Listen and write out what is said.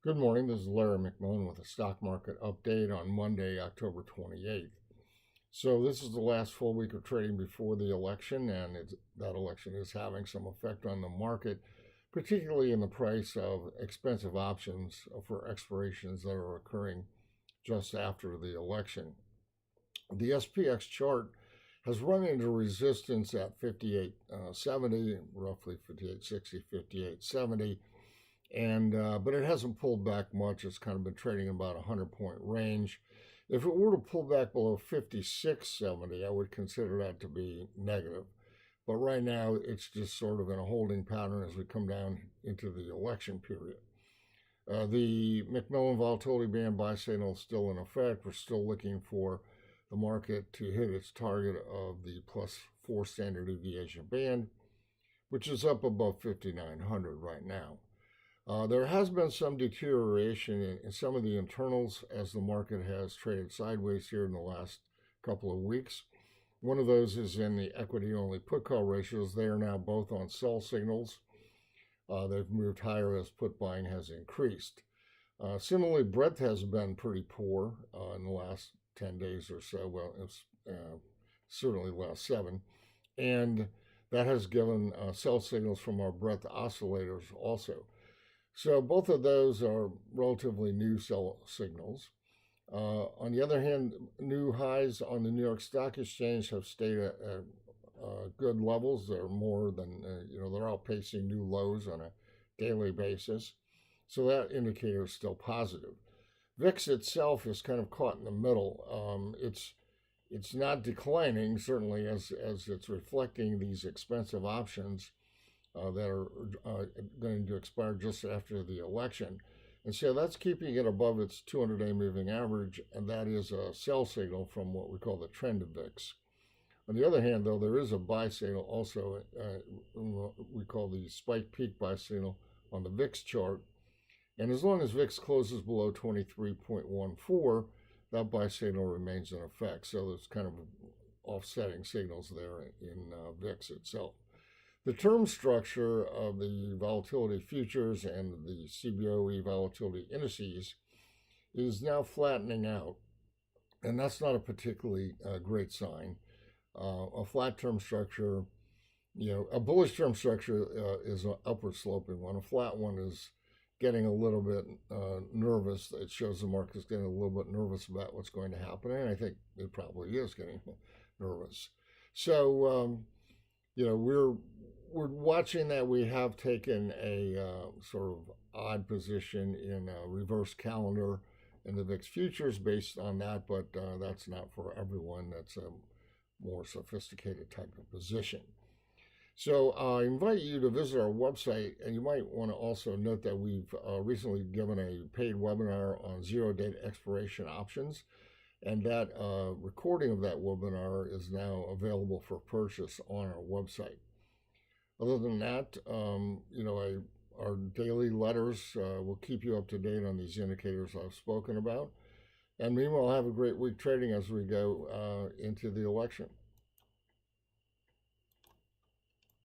Good morning. This is Larry McMillan with a stock market update on Monday, October 28th. So this is the last full week of trading before the election, and that election is having some effect on the market, particularly in the price of expensive options for expirations that are occurring just after the election. The SPX chart has run into resistance at 58.70, roughly 58.60, 58.70. But it hasn't pulled back much. It's kind of been trading about a 100-point range. If it were to pull back below 56.70, I would consider that to be negative. But right now, it's just sort of in a holding pattern as we come down into the election period. The McMillan volatility band buy signal is still in effect. We're still looking for the market to hit its target of the +4 standard deviation band, which is up above 5,900 right now. There has been some deterioration in some of the internals as the market has traded sideways here in the last couple of weeks. One of those is in the equity-only put-call ratios. They are now both on sell signals. They've moved higher as put buying has increased. Similarly, breadth has been pretty poor in the last 10 days or so. Well, it's certainly the last 7. And that has given sell signals from our breadth oscillators also. So both of those are relatively new sell signals. On the other hand, new highs on the New York Stock Exchange have stayed at good levels. They're more than, they're outpacing new lows on a daily basis. So that indicator is still positive. VIX itself is kind of caught in the middle. It's not declining, certainly, as it's reflecting these expensive options that are going to expire just after the election. And so that's keeping it above its 200-day moving average, and that is a sell signal from what we call the trend of VIX. On the other hand, though, there is a buy signal also, we call the spike peak buy signal on the VIX chart. And as long as VIX closes below 23.14, that buy signal remains in effect. So there's kind of offsetting signals there in VIX itself. The term structure of the volatility futures and the CBOE volatility indices is now flattening out, and that's not a particularly great sign. A flat term structure, a bullish term structure is an upward sloping one. A flat one is getting a little bit nervous. It shows the market's getting a little bit nervous about what's going to happen, and I think it probably is getting nervous. So, we're watching that. We have taken a sort of odd position in a reverse calendar in the VIX futures based on that, but that's not for everyone. That's a more sophisticated type of position. So I invite you to visit our website, and you might want to also note that we've recently given a paid webinar on zero-date expiration options, and that recording of that webinar is now available for purchase on our website. Other than that, our daily letters will keep you up to date on these indicators I've spoken about. And meanwhile, have a great week trading as we go into the election.